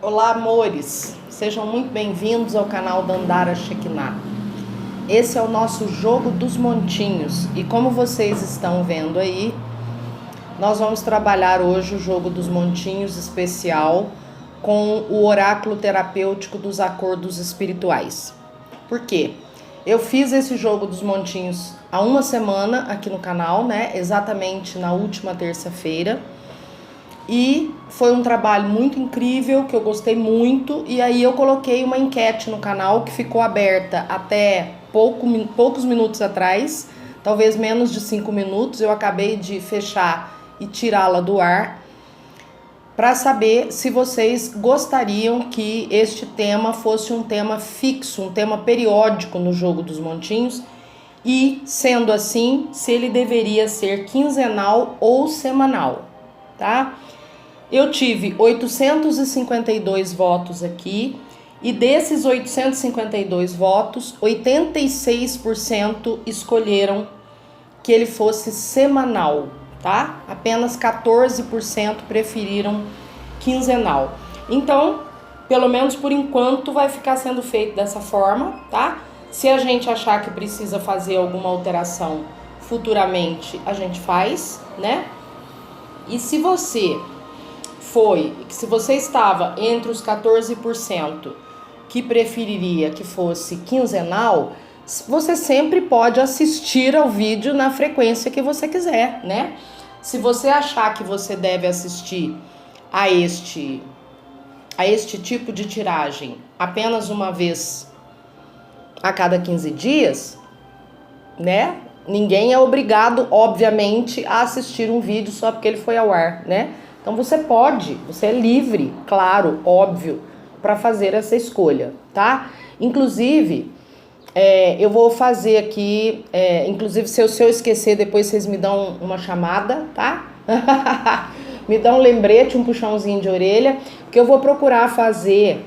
Olá, amores! Sejam muito bem-vindos ao canal Dandara Shekinah. Esse é o nosso jogo dos montinhos e como vocês estão vendo aí, nós vamos trabalhar hoje o jogo dos montinhos especial com o oráculo terapêutico dos acordos espirituais. Por quê? Eu fiz esse jogo dos montinhos há uma semana aqui no canal, né? Exatamente na última terça-feira. E foi um trabalho muito incrível, que eu gostei muito. E aí eu coloquei uma enquete no canal que ficou aberta até poucos minutos atrás, talvez menos de 5 minutos. Eu acabei de fechar e tirá-la do ar, para saber se vocês gostariam que este tema fosse um tema fixo, um tema periódico no jogo dos montinhos. E, sendo assim, se ele deveria ser quinzenal ou semanal, tá? Eu tive 852 votos aqui e desses 852 votos, 86% escolheram que ele fosse semanal, tá? Apenas 14% preferiram quinzenal. Então, pelo menos por enquanto, vai ficar sendo feito dessa forma, tá? Se a gente achar que precisa fazer alguma alteração futuramente, a gente faz, né? E se você estava entre os 14% que preferiria que fosse quinzenal, você sempre pode assistir ao vídeo na frequência que você quiser, né? Se você achar que você deve assistir a este tipo de tiragem apenas uma vez a cada 15 dias, né? Ninguém é obrigado, obviamente, a assistir um vídeo só porque ele foi ao ar, né? Então você é livre, claro, óbvio, para fazer essa escolha, tá? Inclusive, eu vou fazer aqui, inclusive se eu esquecer, depois vocês me dão uma chamada, tá? Me dão um lembrete, um puxãozinho de orelha, porque eu vou procurar fazer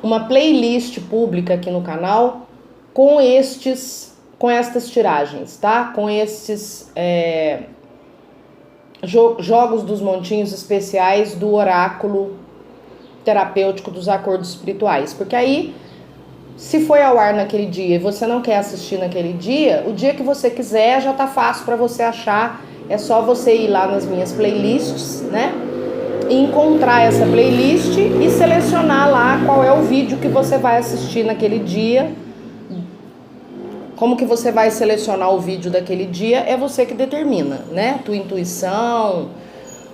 uma playlist pública aqui no canal com estas tiragens, tá? Com estes jogos dos montinhos especiais do oráculo terapêutico dos acordos espirituais. Porque aí, se foi ao ar naquele dia e você não quer assistir naquele dia, o dia que você quiser já tá fácil para você achar. É só você ir lá nas minhas playlists, né? E encontrar essa playlist e selecionar lá qual é o vídeo que você vai assistir naquele dia. Como que você vai selecionar o vídeo daquele dia é você que determina, né? Tua intuição,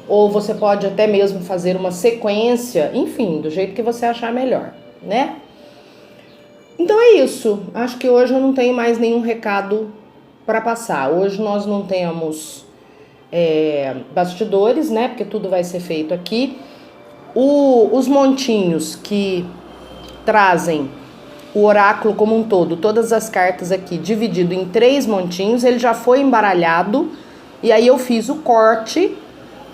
ou você pode até mesmo fazer uma sequência, enfim, do jeito que você achar melhor, né? Então é isso. Acho que hoje eu não tenho mais nenhum recado para passar. Hoje nós não temos bastidores, né? Porque tudo vai ser feito aqui. Os montinhos que trazem o oráculo como um todo, todas as cartas aqui dividido em 3 montinhos, ele já foi embaralhado e aí eu fiz o corte.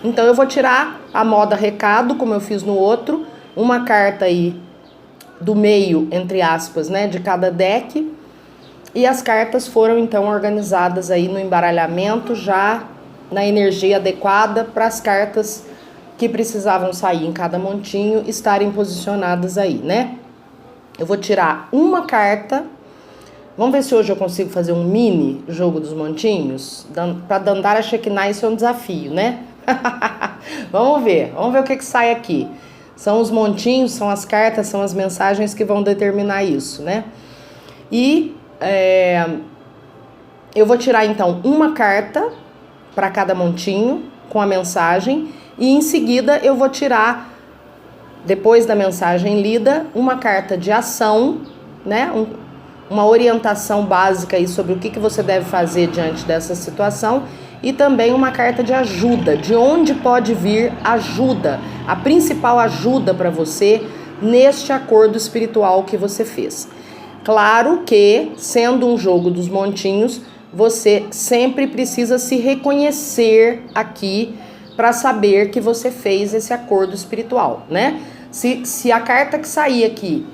Então eu vou tirar a moda recado, como eu fiz no outro, uma carta aí do meio, entre aspas, né, de cada deck, e as cartas foram então organizadas aí no embaralhamento, já na energia adequada para as cartas que precisavam sair em cada montinho estarem posicionadas aí, né? Eu vou tirar uma carta. Vamos ver se hoje eu consigo fazer um mini jogo dos montinhos. Para Dandara Shekinah isso é um desafio, né? Vamos ver o que sai aqui. São os montinhos, são as cartas, são as mensagens que vão determinar isso, né? E eu vou tirar então uma carta para cada montinho com a mensagem. E em seguida eu vou tirar, depois da mensagem lida, uma carta de ação, né? Uma orientação básica aí sobre o que você deve fazer diante dessa situação. E também uma carta de ajuda, de onde pode vir ajuda, a principal ajuda para você neste acordo espiritual que você fez. Claro que, sendo um jogo dos montinhos, você sempre precisa se reconhecer aqui para saber que você fez esse acordo espiritual, né? Se a carta que sair aqui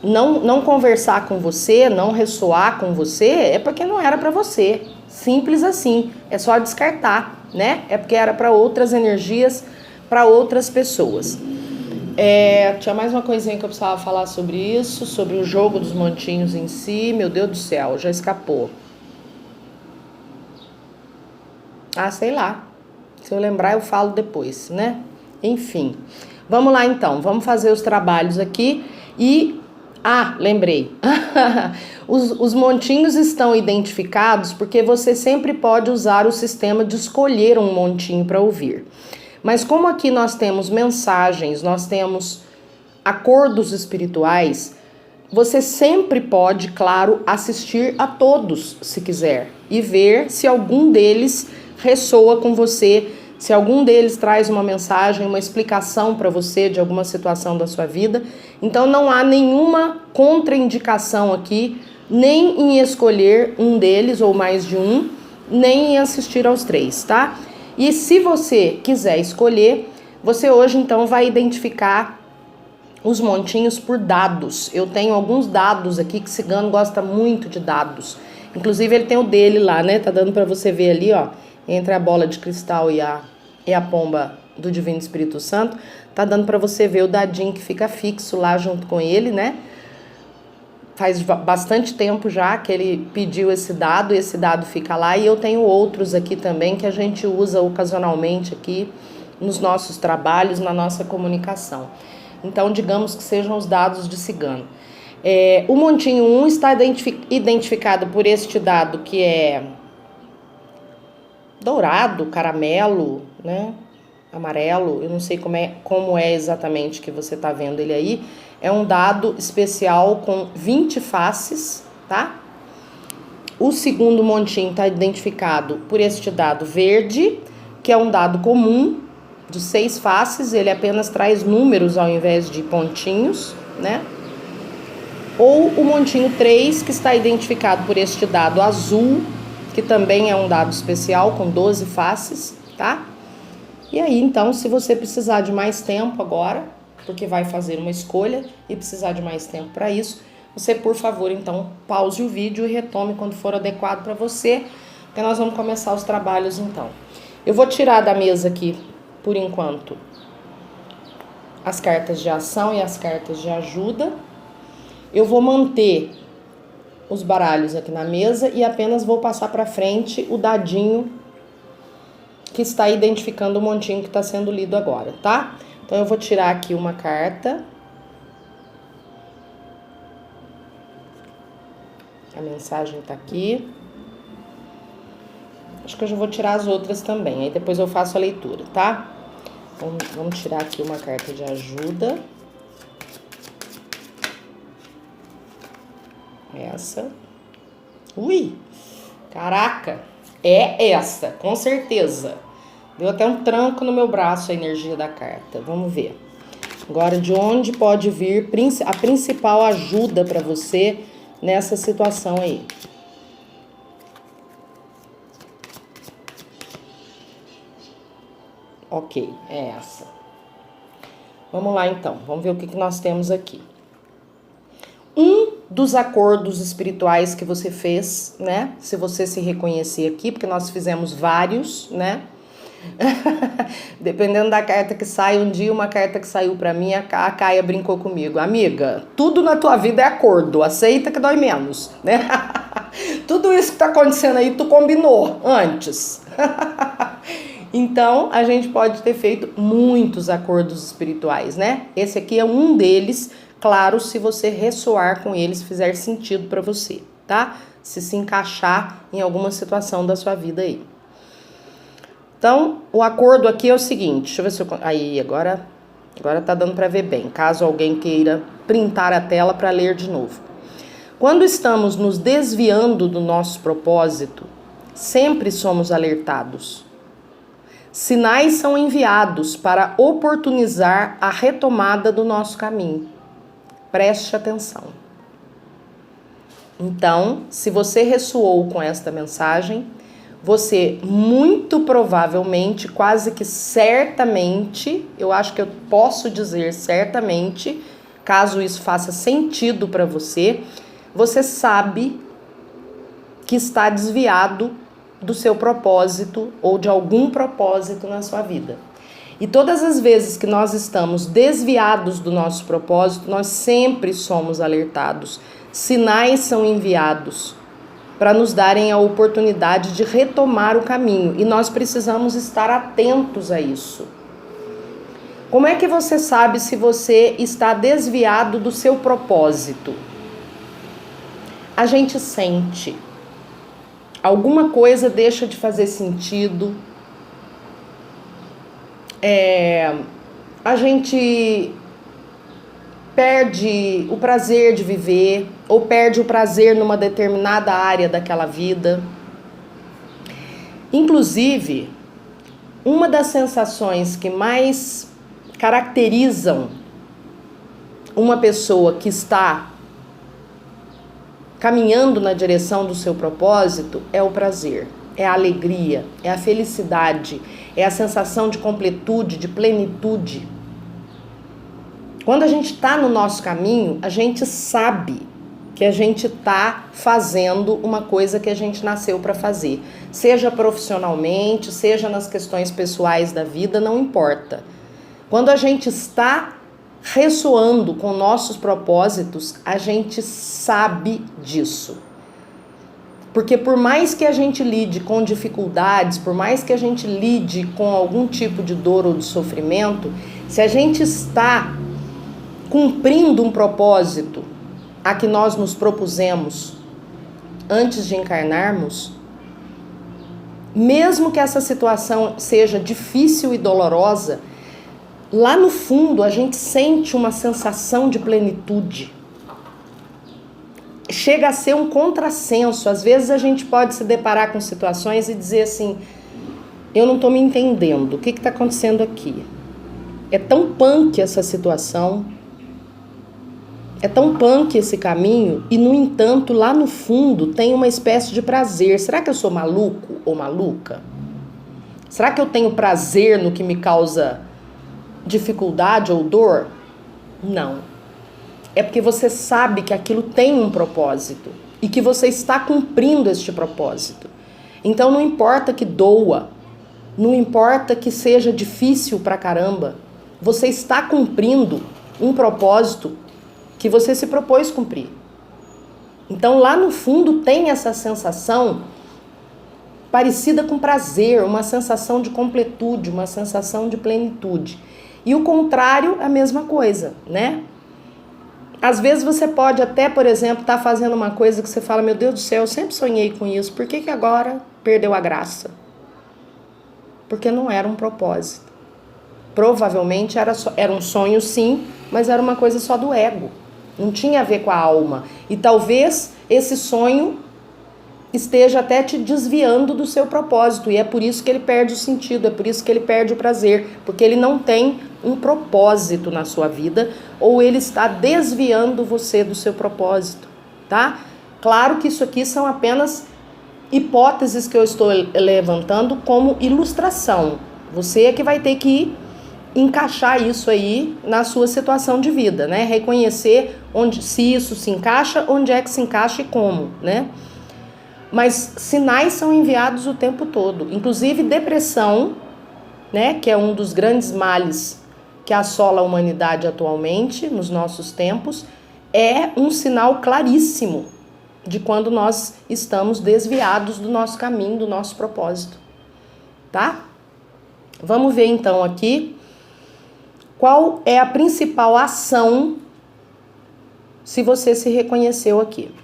não conversar com você, não ressoar com você, é porque não era para você. Simples assim, é só descartar, né? É porque era para outras energias, para outras pessoas. Tinha mais uma coisinha que eu precisava falar sobre isso, sobre o jogo dos montinhos em si. Meu Deus do céu, já escapou. Ah, sei lá. Se eu lembrar, eu falo depois, né? Enfim. Vamos lá, então. Vamos fazer os trabalhos aqui e... Ah, lembrei. Os montinhos estão identificados porque você sempre pode usar o sistema de escolher um montinho para ouvir. Mas como aqui nós temos mensagens, nós temos acordos espirituais, você sempre pode, claro, assistir a todos, se quiser, e ver se algum deles ressoa com você, se algum deles traz uma mensagem, uma explicação para você de alguma situação da sua vida. Então não há nenhuma contraindicação aqui, nem em escolher um deles ou mais de um, nem em assistir aos três, tá? E se você quiser escolher, você hoje então vai identificar os montinhos por dados. Eu tenho alguns dados aqui, que Cigano gosta muito de dados. Inclusive ele tem o dele lá, né? Tá dando pra você ver ali, ó, entre a bola de cristal e a pomba do Divino Espírito Santo. Tá dando pra você ver o dadinho que fica fixo lá junto com ele, né? Faz bastante tempo já que ele pediu esse dado fica lá. E eu tenho outros aqui também que a gente usa ocasionalmente aqui nos nossos trabalhos, na nossa comunicação. Então, digamos que sejam os dados de Cigano. O montinho 1 está identificado por este dado que é dourado, caramelo, né? Amarelo, eu não sei como é exatamente que você está vendo ele aí. É um dado especial com 20 faces, tá? O segundo montinho está identificado por este dado verde, que é um dado comum, de 6 faces, ele apenas traz números ao invés de pontinhos, né? Ou o montinho 3, que está identificado por este dado azul, que também é um dado especial com 12 faces, tá? E aí, então, se você precisar de mais tempo agora, porque vai fazer uma escolha e precisar de mais tempo para isso, você, por favor, então, pause o vídeo e retome quando for adequado para você, porque nós vamos começar os trabalhos, então. Eu vou tirar da mesa aqui, por enquanto, as cartas de ação e as cartas de ajuda. Eu vou manter os baralhos aqui na mesa e apenas vou passar para frente o dadinho que está identificando o montinho que está sendo lido agora, tá? Então eu vou tirar aqui uma carta. A mensagem tá aqui. Acho que eu já vou tirar as outras também, aí depois eu faço a leitura, tá? Vamos tirar aqui uma carta de ajuda. Essa. Ui! Caraca! É essa, com certeza. Deu até um tranco no meu braço a energia da carta. Vamos ver. Agora, de onde pode vir a principal ajuda para você nessa situação aí? Ok, é essa. Vamos lá, então. Vamos ver o que nós temos aqui. Um dos acordos espirituais que você fez, né? Se você se reconhecer aqui, porque nós fizemos vários, né? Dependendo da carta que sai, um dia uma carta que saiu pra mim, a Caia brincou comigo. Amiga, tudo na tua vida é acordo, aceita que dói menos, né? Tudo isso que tá acontecendo aí, tu combinou antes. Então, a gente pode ter feito muitos acordos espirituais, né? Esse aqui é um deles. Claro, se você ressoar com ele, se fizer sentido para você, tá? Se encaixar em alguma situação da sua vida aí. Então, o acordo aqui é o seguinte, deixa eu ver se eu... Aí, agora tá dando para ver bem, caso alguém queira printar a tela para ler de novo. Quando estamos nos desviando do nosso propósito, sempre somos alertados. Sinais são enviados para oportunizar a retomada do nosso caminho. Preste atenção. Então, se você ressoou com esta mensagem, você muito provavelmente, quase que certamente, eu acho que eu posso dizer certamente, caso isso faça sentido para você, você sabe que está desviado do seu propósito ou de algum propósito na sua vida. E todas as vezes que nós estamos desviados do nosso propósito, nós sempre somos alertados. Sinais são enviados para nos darem a oportunidade de retomar o caminho. E nós precisamos estar atentos a isso. Como é que você sabe se você está desviado do seu propósito? A gente sente. Alguma coisa deixa de fazer sentido. A gente perde o prazer de viver ou perde o prazer numa determinada área daquela vida. Inclusive, uma das sensações que mais caracterizam uma pessoa que está caminhando na direção do seu propósito é o prazer, é a alegria, é a felicidade, é a sensação de completude, de plenitude. Quando a gente está no nosso caminho, a gente sabe que a gente está fazendo uma coisa que a gente nasceu para fazer. Seja profissionalmente, seja nas questões pessoais da vida, não importa. Quando a gente está ressoando com nossos propósitos, a gente sabe disso. Porque por mais que a gente lide com dificuldades, por mais que a gente lide com algum tipo de dor ou de sofrimento, se a gente está cumprindo um propósito a que nós nos propusemos antes de encarnarmos, mesmo que essa situação seja difícil e dolorosa, lá no fundo a gente sente uma sensação de plenitude. Chega a ser um contrassenso. Às vezes a gente pode se deparar com situações e dizer assim, eu não estou me entendendo, o que está acontecendo aqui? É tão punk essa situação, é tão punk esse caminho, e no entanto lá no fundo tem uma espécie de prazer. Será que eu sou maluco ou maluca? Será que eu tenho prazer no que me causa dificuldade ou dor? Não. É porque você sabe que aquilo tem um propósito e que você está cumprindo este propósito. Então não importa que doa, não importa que seja difícil pra caramba, você está cumprindo um propósito que você se propôs cumprir. Então lá no fundo tem essa sensação parecida com prazer, uma sensação de completude, uma sensação de plenitude. E o contrário, a mesma coisa, né? Às vezes você pode até, por exemplo, estar fazendo uma coisa que você fala, meu Deus do céu, eu sempre sonhei com isso, por que agora perdeu a graça? Porque não era um propósito. Provavelmente era um sonho sim, mas era uma coisa só do ego. Não tinha a ver com a alma. E talvez esse sonho esteja até te desviando do seu propósito. E é por isso que ele perde o sentido, é por isso que ele perde o prazer. Porque ele não tem um propósito na sua vida, ou ele está desviando você do seu propósito, tá? Claro que isso aqui são apenas hipóteses que eu estou levantando como ilustração. Você é que vai ter que encaixar isso aí na sua situação de vida, né? Reconhecer onde, se isso se encaixa, onde é que se encaixa e como, né? Mas sinais são enviados o tempo todo. Inclusive depressão, né? Que é um dos grandes males que assola a humanidade atualmente, nos nossos tempos, é um sinal claríssimo de quando nós estamos desviados do nosso caminho, do nosso propósito, tá? Vamos ver então aqui qual é a principal ação se você se reconheceu aqui.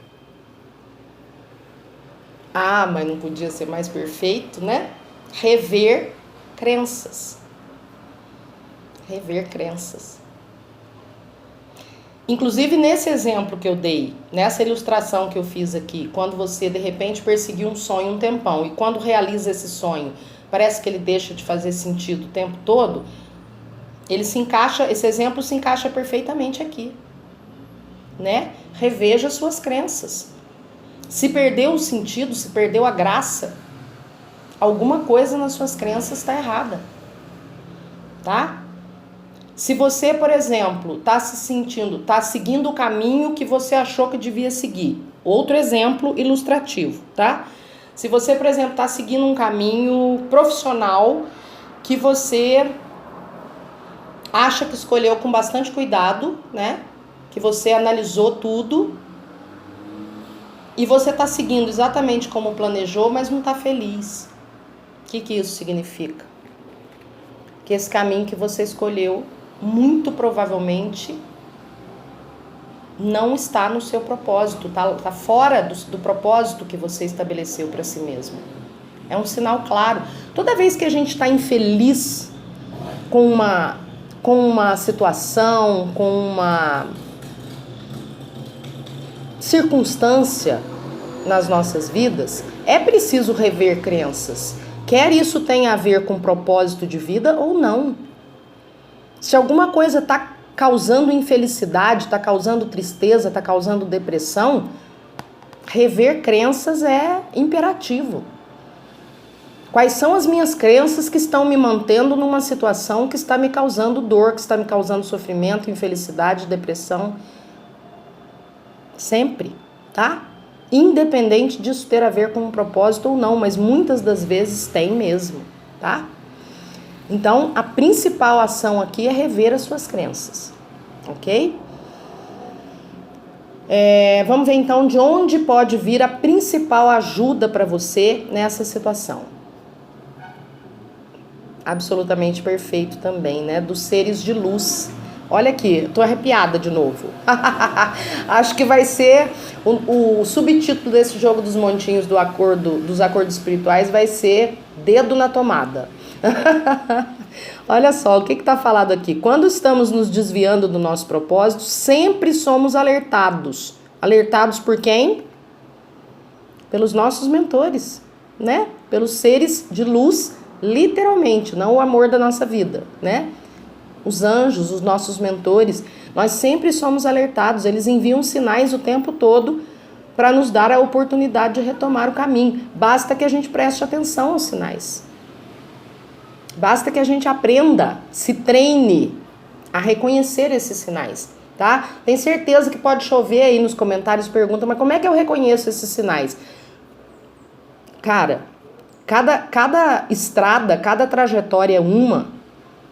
Ah, mas não podia ser mais perfeito, né? Rever crenças. Rever crenças. Inclusive nesse exemplo que eu dei, nessa ilustração que eu fiz aqui, quando você de repente perseguiu um sonho um tempão e quando realiza esse sonho, parece que ele deixa de fazer sentido o tempo todo, ele se encaixa, esse exemplo se encaixa perfeitamente aqui, né? Reveja suas crenças. Se perdeu o sentido, se perdeu a graça, alguma coisa nas suas crenças está errada, tá? Se você, por exemplo, está seguindo o caminho que você achou que devia seguir, outro exemplo ilustrativo, tá? Se você, por exemplo, está seguindo um caminho profissional que você acha que escolheu com bastante cuidado, né? Que você analisou tudo e você tá seguindo exatamente como planejou, mas não tá feliz. O que isso significa? Que esse caminho que você escolheu, muito provavelmente, não está no seu propósito, tá fora do propósito que você estabeleceu para si mesmo. É um sinal claro. Toda vez que a gente está infeliz com uma situação, com uma circunstância nas nossas vidas, é preciso rever crenças. Quer isso tenha a ver com propósito de vida ou não. Se alguma coisa está causando infelicidade, está causando tristeza, está causando depressão, rever crenças é imperativo. Quais são as minhas crenças que estão me mantendo numa situação que está me causando dor, que está me causando sofrimento, infelicidade, depressão? Sempre, tá? Independente disso ter a ver com um propósito ou não, mas muitas das vezes tem mesmo, tá? Então, a principal ação aqui é rever as suas crenças, ok? Vamos ver então de onde pode vir a principal ajuda para você nessa situação. Absolutamente perfeito também, né? Dos seres de luz. Olha aqui, tô arrepiada de novo. Acho que vai ser o subtítulo desse jogo dos montinhos dos acordos espirituais vai ser Dedo na Tomada. Olha só, o que está falado aqui? Quando estamos nos desviando do nosso propósito, sempre somos alertados. Alertados por quem? Pelos nossos mentores, né? Pelos seres de luz, literalmente, não o amor da nossa vida, né? Os anjos, os nossos mentores, nós sempre somos alertados, eles enviam sinais o tempo todo para nos dar a oportunidade de retomar o caminho. Basta que a gente preste atenção aos sinais. Basta que a gente aprenda, se treine a reconhecer esses sinais, tá? Tem certeza que pode chover aí nos comentários, pergunta, mas como é que eu reconheço esses sinais? Cara, cada estrada, cada trajetória é uma.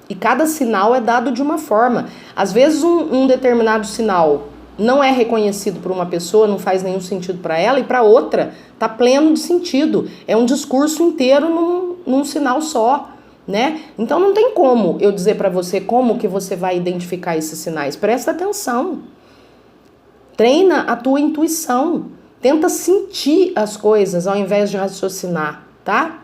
E cada sinal é dado de uma forma. Às vezes um determinado sinal não é reconhecido por uma pessoa, não faz nenhum sentido para ela, e para outra tá pleno de sentido. É um discurso inteiro num sinal só, né? Então não tem como eu dizer para você como que você vai identificar esses sinais. Presta atenção. Treina a tua intuição. Tenta sentir as coisas ao invés de raciocinar, tá?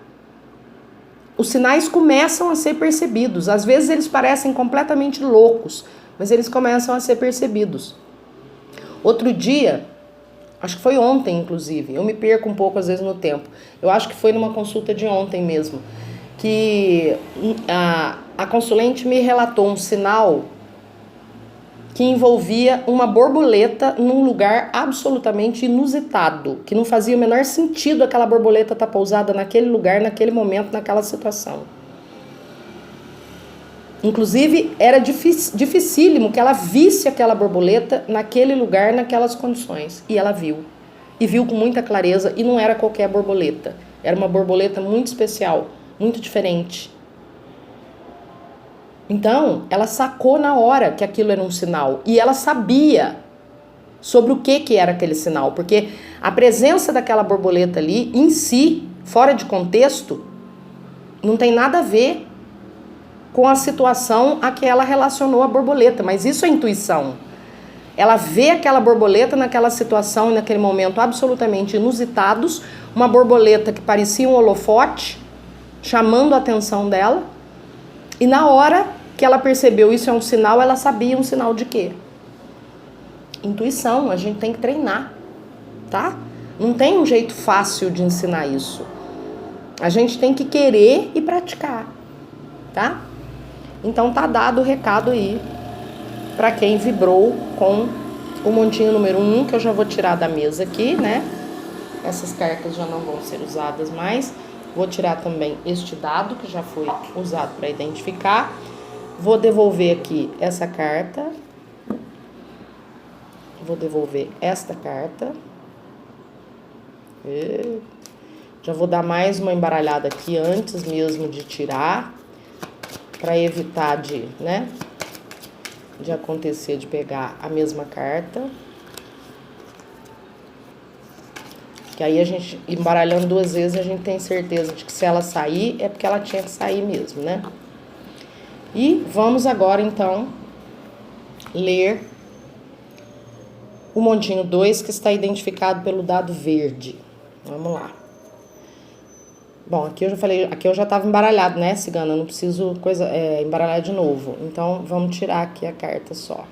Os sinais começam a ser percebidos. Às vezes eles parecem completamente loucos, mas eles começam a ser percebidos. Outro dia, acho que foi ontem inclusive, eu me perco um pouco às vezes no tempo. Eu acho que foi numa consulta de ontem mesmo, que a consulente me relatou um sinal que envolvia uma borboleta num lugar absolutamente inusitado, que não fazia o menor sentido aquela borboleta estar pousada naquele lugar, naquele momento, naquela situação. Inclusive, era dificílimo que ela visse aquela borboleta naquele lugar, naquelas condições. E ela viu. E viu com muita clareza, e não era qualquer borboleta. Era uma borboleta muito especial, muito diferente. Então, ela sacou na hora que aquilo era um sinal. E ela sabia sobre o que era aquele sinal. Porque a presença daquela borboleta ali, em si, fora de contexto, não tem nada a ver com a situação a que ela relacionou a borboleta. Mas isso é intuição. Ela vê aquela borboleta naquela situação e naquele momento absolutamente inusitados. Uma borboleta que parecia um holofote, chamando a atenção dela. E na hora que ela percebeu isso é um sinal, ela sabia um sinal de quê? Intuição, a gente tem que treinar, tá? Não tem um jeito fácil de ensinar isso. A gente tem que querer e praticar, tá? Então tá dado o recado aí para quem vibrou com o montinho número 1, que eu já vou tirar da mesa aqui, né? Essas cartas já não vão ser usadas mais. Vou tirar também este dado que já foi usado para identificar. Vou devolver aqui essa carta. Vou devolver esta carta. Já vou dar mais uma embaralhada aqui antes mesmo de tirar, para evitar de, né, de acontecer de pegar a mesma carta. Que aí a gente, embaralhando 2 vezes, a gente tem certeza de que se ela sair, é porque ela tinha que sair mesmo, né? E vamos agora, então, ler o montinho 2, que está identificado pelo dado verde. Vamos lá. Bom, aqui eu já falei, aqui eu já estava embaralhado, né, cigana? Não preciso embaralhar de novo. Então, vamos tirar aqui a carta só.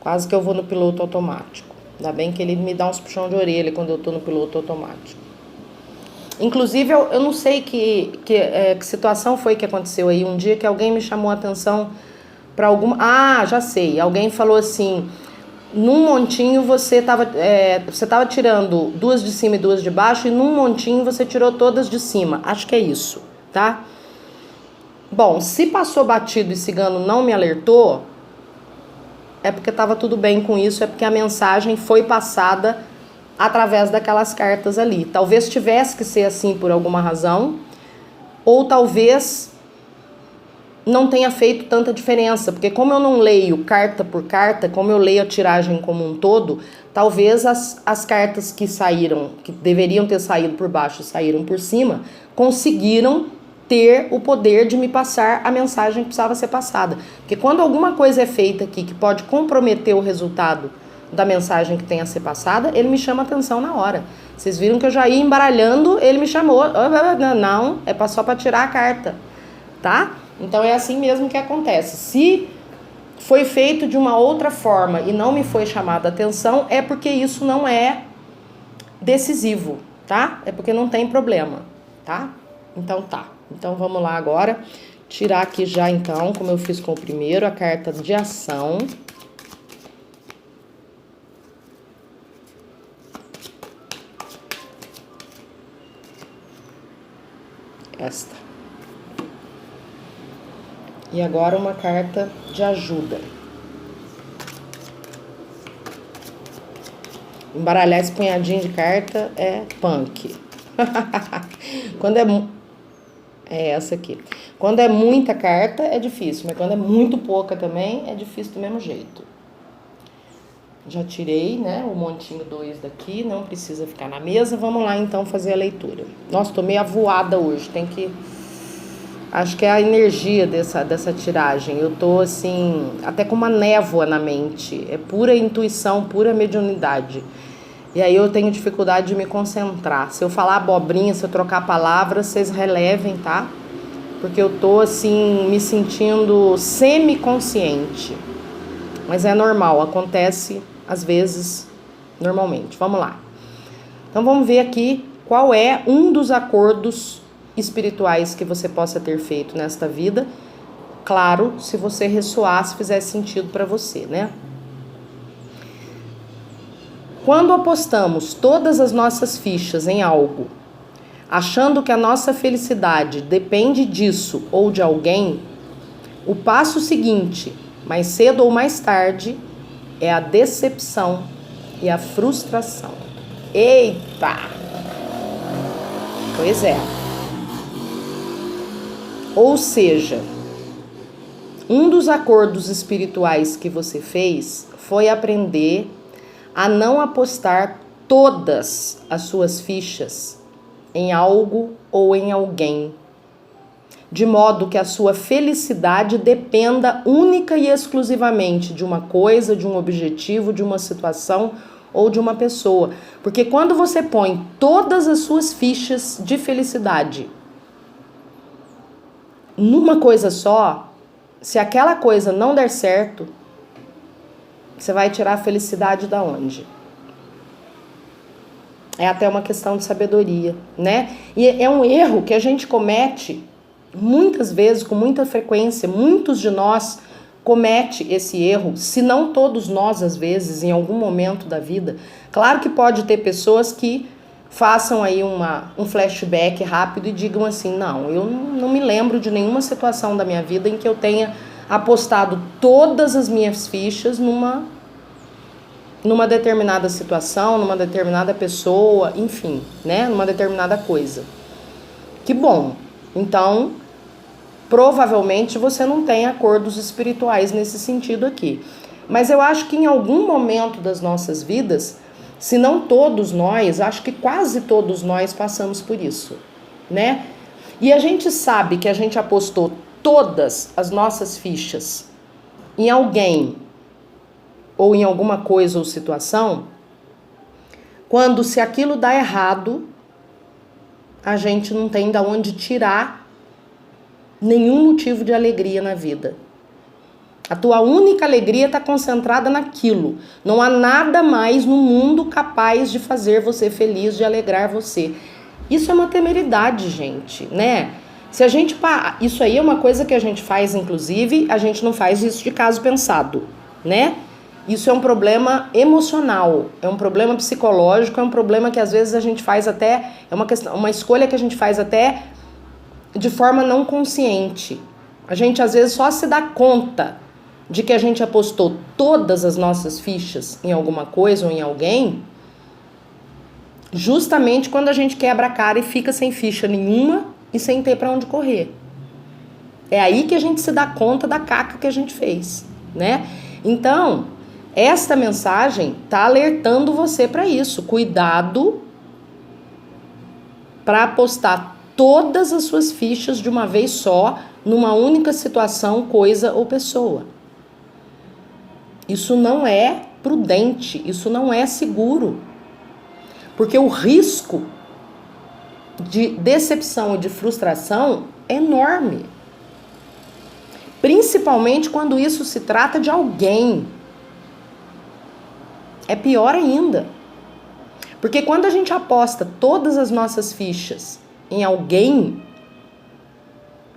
Quase que eu vou no piloto automático. Ainda bem que ele me dá uns puxão de orelha quando eu tô no piloto automático. Inclusive, eu não sei que situação foi que aconteceu aí. Um dia que alguém me chamou a atenção para alguma... Ah, já sei. Alguém falou assim... Num montinho você tava tirando 2 de cima e 2 de baixo, e num montinho você tirou todas de cima. Acho que é isso, tá? Bom, se passou batido e cigano não me alertou, é porque tava tudo bem com isso, é porque a mensagem foi passada através daquelas cartas ali. Talvez tivesse que ser assim por alguma razão, ou talvez não tenha feito tanta diferença, porque como eu não leio carta por carta, como eu leio a tiragem como um todo, talvez as cartas que saíram, que deveriam ter saído por baixo e saíram por cima, conseguiram ter o poder de me passar a mensagem que precisava ser passada. Porque quando alguma coisa é feita aqui que pode comprometer o resultado da mensagem que tem a ser passada, ele me chama atenção na hora. Vocês viram que eu já ia embaralhando, ele me chamou. Não, é só para tirar a carta, tá? Então é assim mesmo que acontece. Se foi feito de uma outra forma e não me foi chamada a atenção, é porque isso não é decisivo, tá? É porque não tem problema, tá? Então tá. Então vamos lá agora. Tirar aqui já então, como eu fiz com o primeiro, a carta de ação. Esta. E agora uma carta de ajuda. Embaralhar esse punhadinho de carta é punk. Quando é essa aqui. Quando é muita carta é difícil, mas quando é muito pouca também é difícil do mesmo jeito. Já tirei, né, o montinho 2 daqui, não precisa ficar na mesa. Vamos lá então fazer a leitura. Nossa, tô meio avoada hoje, tem que... Acho que é a energia dessa tiragem. Eu tô assim, até com uma névoa na mente. É pura intuição, pura mediunidade. E aí eu tenho dificuldade de me concentrar. Se eu falar abobrinha, se eu trocar palavras, vocês relevem, tá? Porque eu tô assim, me sentindo semi-consciente. Mas é normal, acontece às vezes, normalmente. Vamos lá. Então vamos ver aqui qual é um dos acordos espirituais que você possa ter feito nesta vida. Claro, se você ressoar, se fizer sentido para você, né? Quando apostamos todas as nossas fichas em algo, achando que a nossa felicidade depende disso ou de alguém, o passo seguinte, mais cedo ou mais tarde, é a decepção e a frustração. Eita! Pois é. Ou seja, um dos acordos espirituais que você fez foi aprender a não apostar todas as suas fichas em algo ou em alguém, de modo que a sua felicidade dependa única e exclusivamente de uma coisa, de um objetivo, de uma situação ou de uma pessoa. Porque quando você põe todas as suas fichas de felicidade numa coisa só, se aquela coisa não der certo, você vai tirar a felicidade da onde? É até uma questão de sabedoria, né? E é um erro que a gente comete muitas vezes, com muita frequência. Muitos de nós comete esse erro, se não todos nós, às vezes, em algum momento da vida. Claro que pode ter pessoas que façam aí um flashback rápido e digam assim, não, eu não me lembro de nenhuma situação da minha vida em que eu tenha apostado todas as minhas fichas numa determinada situação, numa determinada pessoa, enfim, né, numa determinada coisa. Que bom. Então, provavelmente você não tem acordos espirituais nesse sentido aqui. Mas eu acho que em algum momento das nossas vidas, se não todos nós, acho que quase todos nós passamos por isso, né? E a gente sabe que a gente apostou todas as nossas fichas em alguém ou em alguma coisa ou situação, quando se aquilo dá errado, a gente não tem de onde tirar nenhum motivo de alegria na vida. A tua única alegria está concentrada naquilo. Não há nada mais no mundo capaz de fazer você feliz, de alegrar você. Isso é uma temeridade, gente, né? Se a gente... Isso aí é uma coisa que a gente faz, inclusive, a gente não faz isso de caso pensado, né? Isso é um problema emocional, é um problema psicológico, é um problema que às vezes a gente faz até... É uma escolha que a gente faz até de forma não consciente. A gente às vezes só se dá conta de que a gente apostou todas as nossas fichas em alguma coisa ou em alguém, justamente quando a gente quebra a cara e fica sem ficha nenhuma e sem ter para onde correr. É aí que a gente se dá conta da caca que a gente fez, né? Então, esta mensagem tá alertando você para isso. Cuidado para apostar todas as suas fichas de uma vez só numa única situação, coisa ou pessoa. Isso não é prudente, isso não é seguro. Porque o risco de decepção e de frustração é enorme. Principalmente quando isso se trata de alguém. É pior ainda. Porque quando a gente aposta todas as nossas fichas em alguém,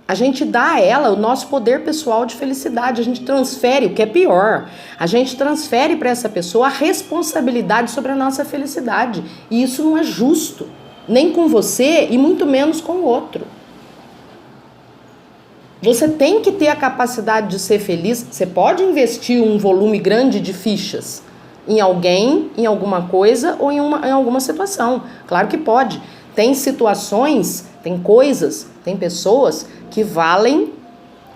a gente dá a ela o nosso poder pessoal de felicidade. A gente transfere, o que é pior, a gente transfere para essa pessoa a responsabilidade sobre a nossa felicidade. E isso não é justo, nem com você e muito menos com o outro. Você tem que ter a capacidade de ser feliz. Você pode investir um volume grande de fichas em alguém, em alguma coisa ou em alguma situação. Claro que pode. Tem situações, tem coisas, tem pessoas que valem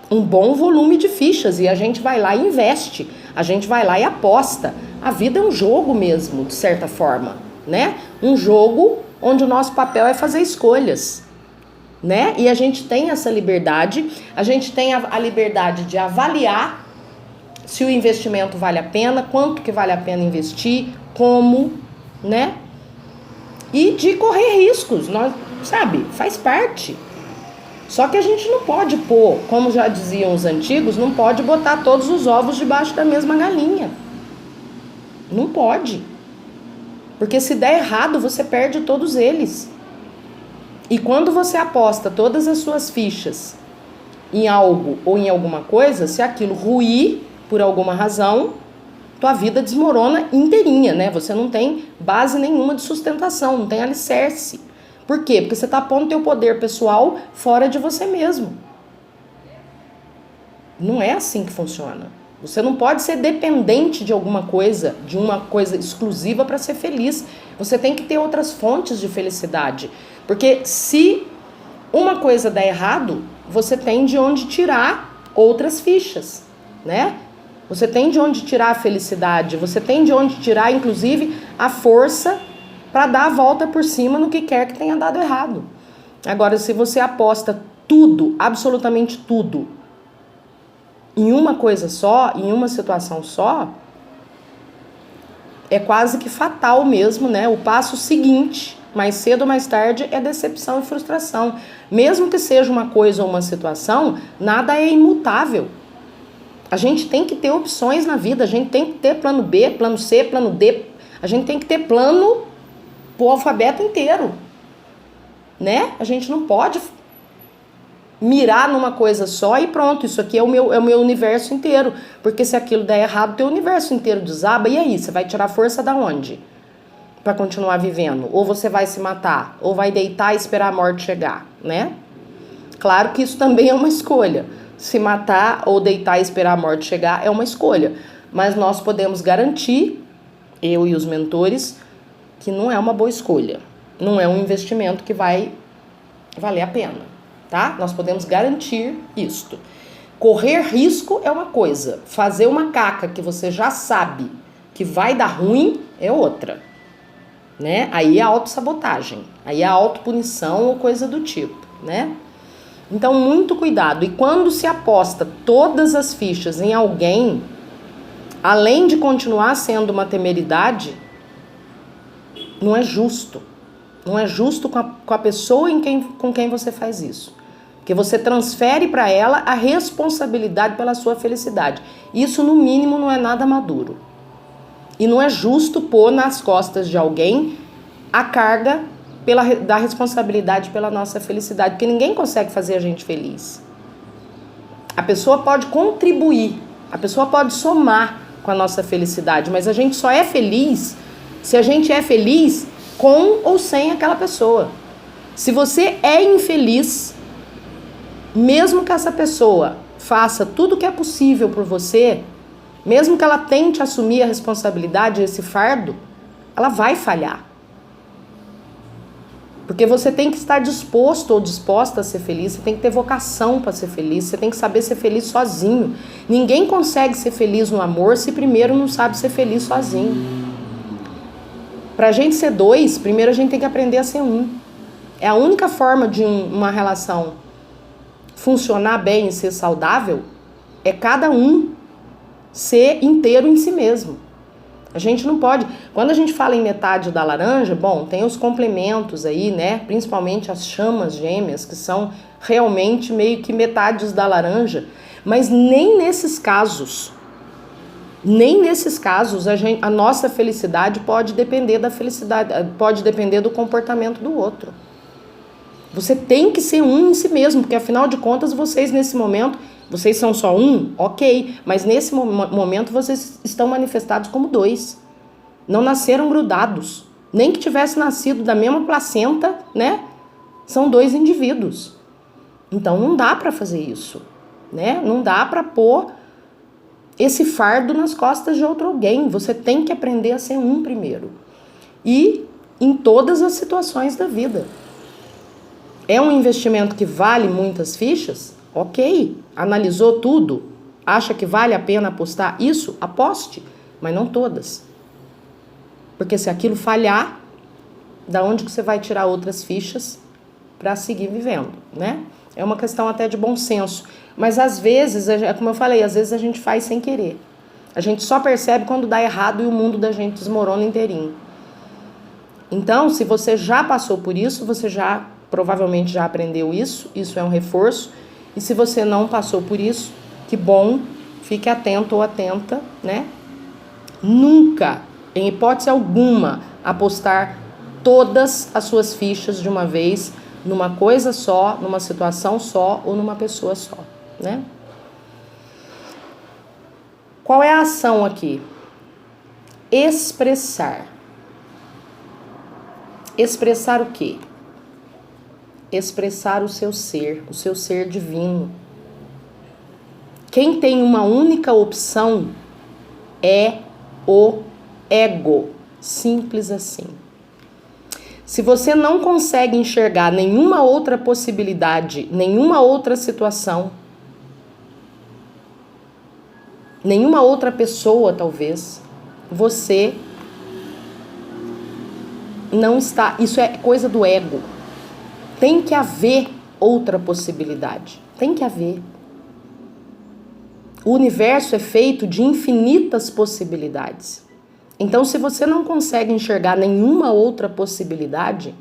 um bom volume de fichas e a gente vai lá e investe, a gente vai lá e aposta. A vida é um jogo mesmo, de certa forma, né? Um jogo onde o nosso papel é fazer escolhas, né? E a gente tem essa liberdade, a gente tem a liberdade de avaliar se o investimento vale a pena, quanto que vale a pena investir, como, né? E de correr riscos, nós, sabe, faz parte. Só que a gente não pode pôr, como já diziam os antigos, não pode botar todos os ovos debaixo da mesma galinha. Não pode. Porque se der errado, você perde todos eles. E quando você aposta todas as suas fichas em algo ou em alguma coisa, se aquilo ruir por alguma razão, tua vida desmorona inteirinha, né? Você não tem base nenhuma de sustentação, não tem alicerce. Por quê? Porque você está pondo teu poder pessoal fora de você mesmo. Não é assim que funciona. Você não pode ser dependente de alguma coisa, de uma coisa exclusiva para ser feliz. Você tem que ter outras fontes de felicidade. Porque se uma coisa der errado, você tem de onde tirar outras fichas, né? Você tem de onde tirar a felicidade, você tem de onde tirar, inclusive, a força para dar a volta por cima no que quer que tenha dado errado. Agora, se você aposta tudo, absolutamente tudo, em uma coisa só, em uma situação só, é quase que fatal mesmo, né? O passo seguinte, mais cedo ou mais tarde, é decepção e frustração. Mesmo que seja uma coisa ou uma situação, nada é imutável. A gente tem que ter opções na vida, a gente tem que ter plano B, plano C, plano D, a gente tem que ter plano pro alfabeto inteiro, né? A gente não pode mirar numa coisa só e pronto, isso aqui é o meu universo inteiro, porque se aquilo der errado, teu universo inteiro desaba, e aí? Você vai tirar força da onde? Pra continuar vivendo? Ou você vai se matar? Ou vai deitar e esperar a morte chegar, né? Claro que isso também é uma escolha. Se matar ou deitar e esperar a morte chegar é uma escolha. Mas nós podemos garantir, eu e os mentores, que não é uma boa escolha. Não é um investimento que vai valer a pena, tá? Nós podemos garantir isto. Correr risco é uma coisa, fazer uma caca que você já sabe que vai dar ruim é outra, né? Aí é autossabotagem, aí é autopunição ou coisa do tipo, né? Então, muito cuidado. E quando se aposta todas as fichas em alguém, além de continuar sendo uma temeridade, não é justo. Não é justo com a pessoa com quem você faz isso. Porque você transfere para ela a responsabilidade pela sua felicidade. Isso, no mínimo, não é nada maduro. E não é justo pôr nas costas de alguém a carga da responsabilidade pela nossa felicidade. Porque ninguém consegue fazer a gente feliz. A pessoa pode contribuir, a pessoa pode somar com a nossa felicidade, mas a gente só é feliz se a gente é feliz com ou sem aquela pessoa. Se você é infeliz, mesmo que essa pessoa faça tudo o que é possível por você, mesmo que ela tente assumir a responsabilidade, esse fardo, ela vai falhar. Porque você tem que estar disposto ou disposta a ser feliz, você tem que ter vocação para ser feliz, você tem que saber ser feliz sozinho. Ninguém consegue ser feliz no amor se primeiro não sabe ser feliz sozinho. Pra gente ser dois, primeiro a gente tem que aprender a ser um. É a única forma de uma relação funcionar bem e ser saudável, é cada um ser inteiro em si mesmo. A gente não pode... Quando a gente fala em metade da laranja, bom, tem os complementos aí, né? Principalmente as chamas gêmeas, que são realmente meio que metades da laranja. Mas nem nesses casos a nossa felicidade pode depender da felicidade, pode depender do comportamento do outro. Você tem que ser um em si mesmo, porque afinal de contas vocês nesse momento, vocês são só um, ok, mas nesse momento vocês estão manifestados como dois. Não nasceram grudados, nem que tivesse nascido da mesma placenta, né? São dois indivíduos. Então não dá para fazer isso, né? Não dá para pôr esse fardo nas costas de outro alguém. Você tem que aprender a ser um primeiro. E em todas as situações da vida. É um investimento que vale muitas fichas? Ok. Analisou tudo? Acha que vale a pena apostar? Isso? Aposte. Mas não todas. Porque se aquilo falhar, da onde que você vai tirar outras fichas para seguir vivendo, né? É uma questão até de bom senso. Mas às vezes, como eu falei, às vezes a gente faz sem querer. A gente só percebe quando dá errado e o mundo da gente desmorona inteirinho. Então, se você já passou por isso, você provavelmente já aprendeu isso é um reforço. E se você não passou por isso, que bom, fique atento ou atenta, né? Nunca, em hipótese alguma, apostar todas as suas fichas de uma vez numa coisa só, numa situação só ou numa pessoa só, né? Qual é a ação aqui? Expressar. Expressar o quê? Expressar o seu ser divino. Quem tem uma única opção é o ego. Simples assim. Se você não consegue enxergar nenhuma outra possibilidade, nenhuma outra situação, nenhuma outra pessoa, talvez, você não está... Isso é coisa do ego. Tem que haver outra possibilidade. Tem que haver. O universo é feito de infinitas possibilidades. Então, se você não consegue enxergar nenhuma outra possibilidade,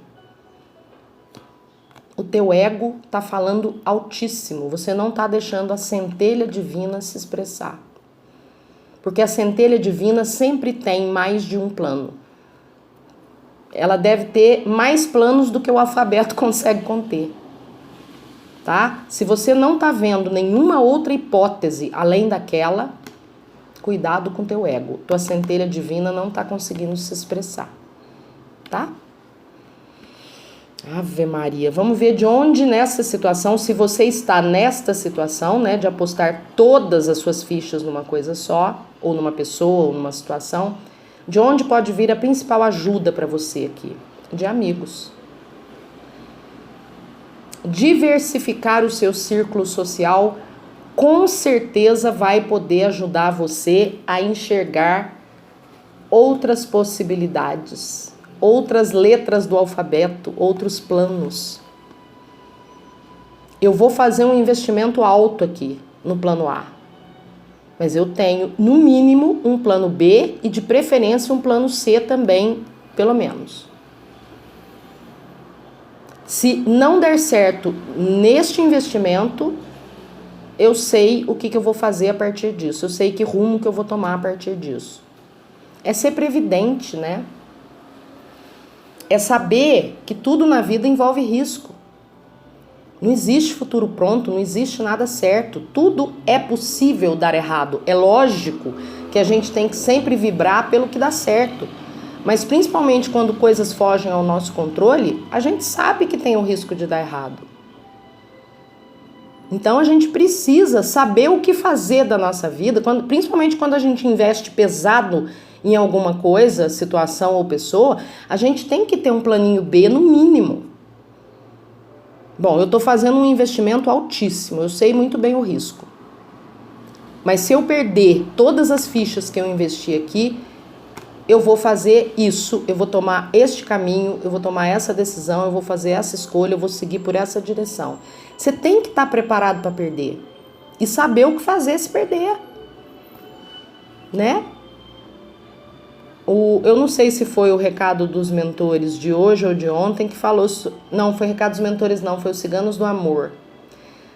o teu ego está falando altíssimo. Você não está deixando a centelha divina se expressar. Porque a centelha divina sempre tem mais de um plano. Ela deve ter mais planos do que o alfabeto consegue conter. Tá? Se você não está vendo nenhuma outra hipótese além daquela, cuidado com teu ego. Tua centelha divina não está conseguindo se expressar. Tá? Ave Maria. Vamos ver de onde nessa situação, se você está nesta situação, né, de apostar todas as suas fichas numa coisa só, ou numa pessoa, ou numa situação, de onde pode vir a principal ajuda para você aqui? De amigos. diversificar o seu círculo social com certeza vai poder ajudar você a enxergar outras possibilidades, outras letras do alfabeto, outros planos. Eu vou fazer um investimento alto aqui no plano A, mas eu tenho, no mínimo, um plano B e, de preferência, um plano C também, pelo menos. Se não der certo neste investimento, eu sei o que eu vou fazer a partir disso. Eu sei que rumo que eu vou tomar a partir disso. É ser previdente, né? É saber que tudo na vida envolve risco. Não existe futuro pronto, não existe nada certo. Tudo é possível dar errado. É lógico que a gente tem que sempre vibrar pelo que dá certo. Mas principalmente quando coisas fogem ao nosso controle, a gente sabe que tem o risco de dar errado. Então a gente precisa saber o que fazer da nossa vida, principalmente quando a gente investe pesado em alguma coisa, situação ou pessoa, a gente tem que ter um planinho B no mínimo. Bom, eu estou fazendo um investimento altíssimo, eu sei muito bem o risco. Mas se eu perder todas as fichas que eu investi aqui, eu vou fazer isso, eu vou tomar este caminho, eu vou tomar essa decisão, eu vou fazer essa escolha, eu vou seguir por essa direção. Você tem que estar preparado para perder e saber o que fazer se perder, né? Eu não sei se foi o recado dos mentores de hoje ou de ontem que falou... Não, foi recado dos mentores não, foi os Ciganos do Amor,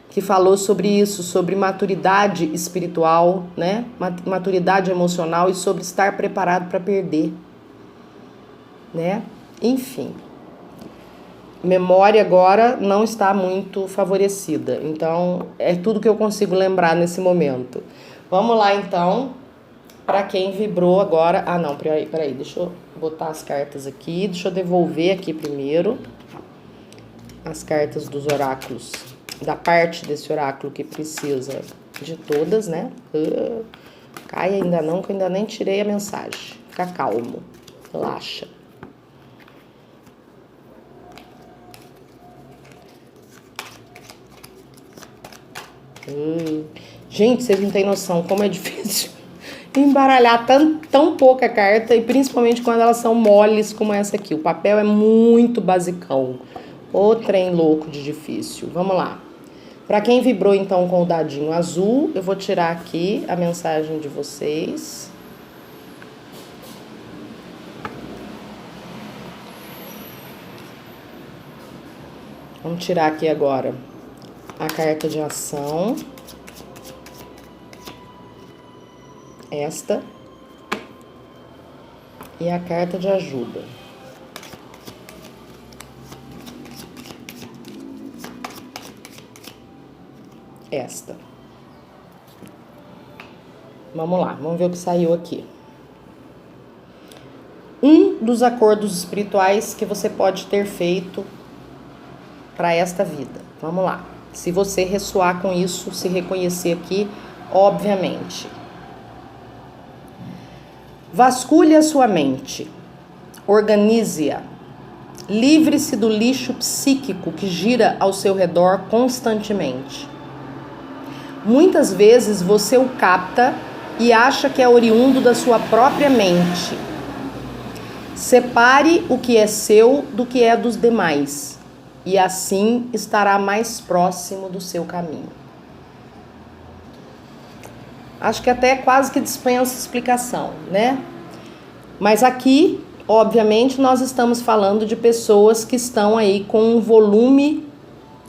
que falou sobre isso, sobre maturidade espiritual, né? Maturidade emocional e sobre estar preparado para perder, né? Enfim, memória agora não está muito favorecida, então é tudo que eu consigo lembrar nesse momento. Vamos lá então, para quem vibrou agora... Ah não, peraí, deixa eu botar as cartas aqui, deixa eu devolver aqui primeiro as cartas dos oráculos, da parte desse oráculo que precisa de todas, né? Cai ainda não, que eu ainda nem tirei a mensagem. Fica calmo, relaxa. Gente, vocês não têm noção como é difícil embaralhar tão pouca carta, e principalmente quando elas são moles como essa aqui. O papel é muito basicão. Ô trem louco de difícil. Vamos lá. Para quem vibrou então com o dadinho azul, eu vou tirar aqui a mensagem de vocês. Vamos tirar aqui agora a carta de ação. Esta. E a carta de ajuda. Esta. Vamos lá, vamos ver o que saiu aqui. Um dos acordos espirituais que você pode ter feito para esta vida. Vamos lá. Se você ressoar com isso, se reconhecer aqui, obviamente. Vasculhe a sua mente. Organize-a. Livre-se do lixo psíquico que gira ao seu redor constantemente. Muitas vezes você o capta e acha que é oriundo da sua própria mente. Separe o que é seu do que é dos demais, e assim estará mais próximo do seu caminho. Acho que até quase que dispensa explicação, né? Mas aqui, obviamente, nós estamos falando de pessoas que estão aí com um volume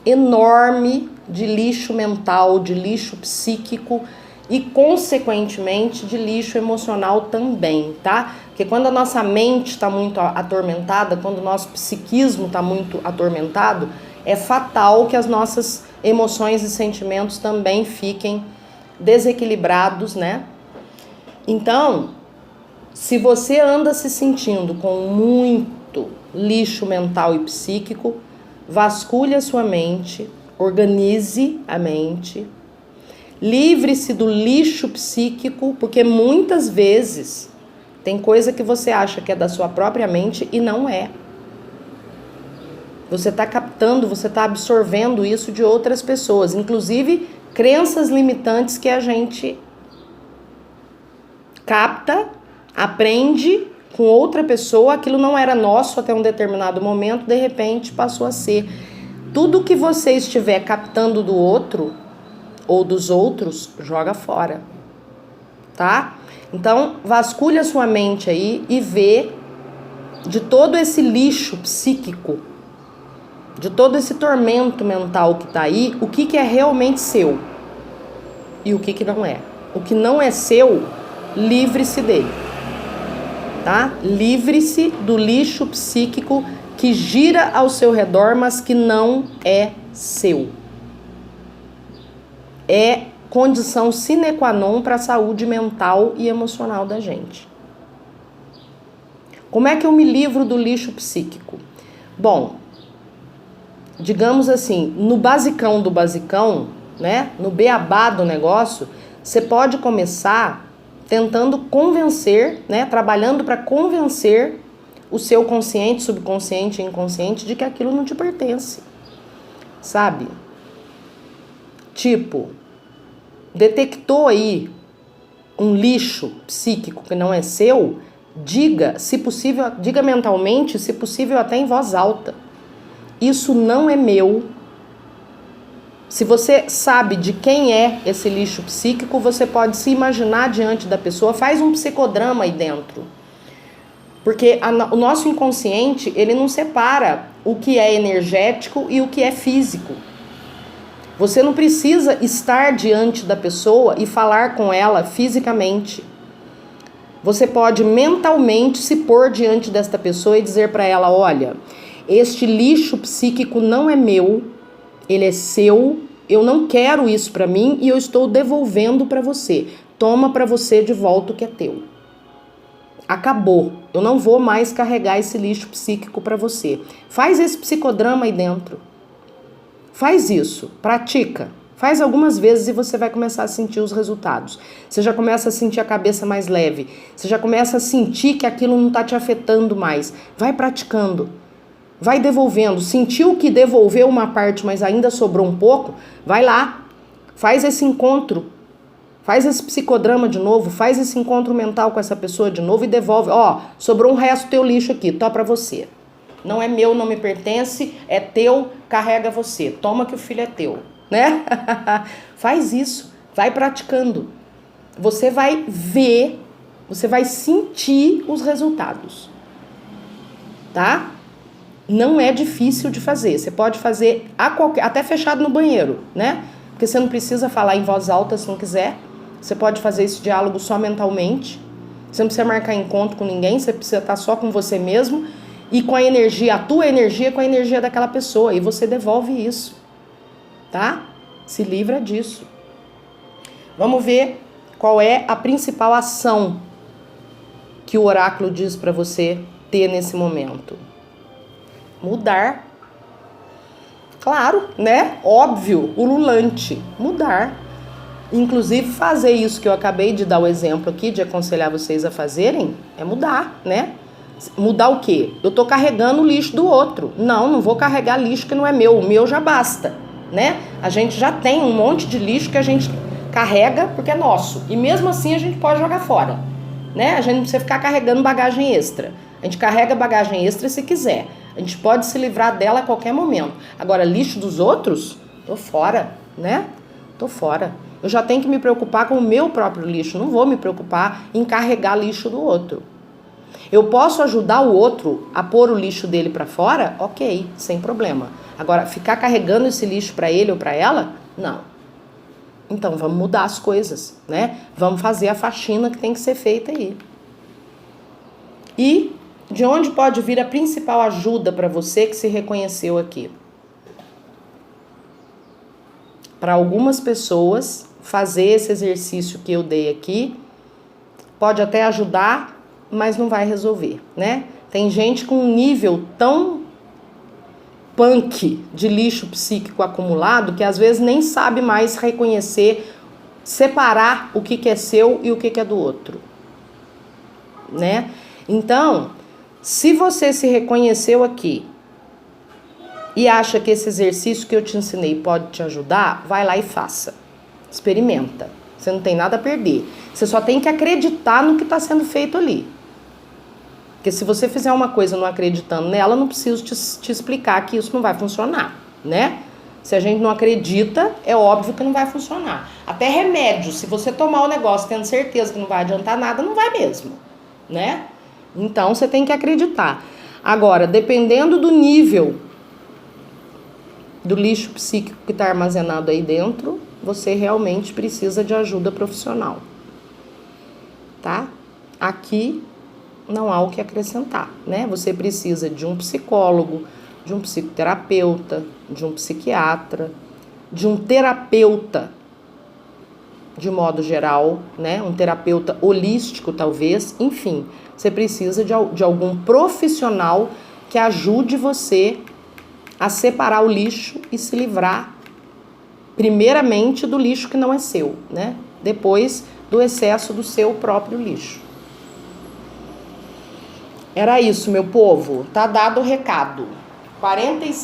enorme de lixo mental, de lixo psíquico e, consequentemente, de lixo emocional também, tá? Porque quando a nossa mente está muito atormentada, quando o nosso psiquismo está muito atormentado, é fatal que as nossas emoções e sentimentos também fiquem desequilibrados, né? Então, se você anda se sentindo com muito lixo mental e psíquico, vasculhe a sua mente, organize a mente, livre-se do lixo psíquico, porque muitas vezes tem coisa que você acha que é da sua própria mente e não é. Você está captando, você está absorvendo isso de outras pessoas, inclusive crenças limitantes que a gente capta, aprende com outra pessoa, aquilo não era nosso até um determinado momento, de repente passou a ser. Tudo que você estiver captando do outro ou dos outros, joga fora, tá? Então, vasculha sua mente aí e vê de todo esse lixo psíquico, de todo esse tormento mental que tá aí, o que é realmente seu e o que não é. O que não é seu, livre-se dele, tá? Livre-se do lixo psíquico que gira ao seu redor, mas que não é seu. É condição sine qua non para a saúde mental e emocional da gente. Como é que eu me livro do lixo psíquico? Bom, digamos assim, no basicão do basicão, né? No beabá do negócio, você pode começar tentando convencer, né? Trabalhando para convencer o seu consciente, subconsciente e inconsciente de que aquilo não te pertence, sabe? Tipo, detectou aí um lixo psíquico que não é seu, diga, se possível, diga mentalmente, se possível até em voz alta. Isso não é meu. Se você sabe de quem é esse lixo psíquico, você pode se imaginar diante da pessoa, faz um psicodrama aí dentro. Porque o nosso inconsciente, ele não separa o que é energético e o que é físico. Você não precisa estar diante da pessoa e falar com ela fisicamente. Você pode mentalmente se pôr diante desta pessoa e dizer para ela, olha, este lixo psíquico não é meu, ele é seu, eu não quero isso para mim e eu estou devolvendo para você. Toma para você de volta o que é teu. Acabou. Eu não vou mais carregar esse lixo psíquico para você. Faz esse psicodrama aí dentro. Faz isso. Pratica. Faz algumas vezes e você vai começar a sentir os resultados. Você já começa a sentir a cabeça mais leve. Você já começa a sentir que aquilo não está te afetando mais. Vai praticando. Vai devolvendo. Sentiu que devolveu uma parte, mas ainda sobrou um pouco? Vai lá. Faz esse encontro. Faz esse psicodrama de novo, faz esse encontro mental com essa pessoa de novo e devolve. Ó, sobrou um resto do teu lixo aqui, tó pra você. Não é meu, não me pertence, é teu, carrega você. Toma que o filho é teu, né? Faz isso, vai praticando. Você vai ver, você vai sentir os resultados, tá? Não é difícil de fazer, você pode fazer até fechado no banheiro, né? Porque você não precisa falar em voz alta se não quiser. Você pode fazer esse diálogo só mentalmente. Você não precisa marcar encontro com ninguém. Você precisa estar só com você mesmo. E com a energia, a tua energia com a energia daquela pessoa. E você devolve isso. Tá? Se livra disso. Vamos ver qual é a principal ação que o oráculo diz para você ter nesse momento. Mudar. Claro, né? Óbvio, ululante. Mudar. Inclusive, fazer isso que eu acabei de dar o exemplo aqui, de aconselhar vocês a fazerem, é mudar, né? Mudar o quê? Eu tô carregando o lixo do outro. Não vou carregar lixo que não é meu. O meu já basta, né? A gente já tem um monte de lixo que a gente carrega porque é nosso. E mesmo assim a gente pode jogar fora, né? A gente não precisa ficar carregando bagagem extra. A gente carrega bagagem extra se quiser. A gente pode se livrar dela a qualquer momento. Agora, lixo dos outros, tô fora, né? Tô fora. Eu já tenho que me preocupar com o meu próprio lixo. Não vou me preocupar em carregar lixo do outro. Eu posso ajudar o outro a pôr o lixo dele para fora? Ok, sem problema. Agora, ficar carregando esse lixo para ele ou para ela? Não. Então, vamos mudar as coisas, né? Vamos fazer a faxina que tem que ser feita aí. E de onde pode vir a principal ajuda para você que se reconheceu aqui? Para algumas pessoas, fazer esse exercício que eu dei aqui pode até ajudar, mas não vai resolver, né? Tem gente com um nível tão punk de lixo psíquico acumulado que às vezes nem sabe mais reconhecer, separar o que é seu e o que é do outro, né? Então, se você se reconheceu aqui e acha que esse exercício que eu te ensinei pode te ajudar, vai lá e faça. Experimenta. Você não tem nada a perder. Você só tem que acreditar no que está sendo feito ali. Porque se você fizer uma coisa não acreditando nela, não preciso te explicar que isso não vai funcionar, né? Se a gente não acredita, é óbvio que não vai funcionar. Até remédio, se você tomar o negócio tendo certeza que não vai adiantar nada, não vai mesmo, né? Então, você tem que acreditar. Agora, dependendo do nível do lixo psíquico que está armazenado aí dentro, você realmente precisa de ajuda profissional, tá? Aqui não há o que acrescentar, né? Você precisa de um psicólogo, de um psicoterapeuta, de um psiquiatra, de um terapeuta, de modo geral, né? Um terapeuta holístico, talvez, enfim. Você precisa de algum profissional que ajude você a separar o lixo e se livrar, primeiramente, do lixo que não é seu, né? Depois, do excesso do seu próprio lixo. Era isso, meu povo. Tá dado o recado. 46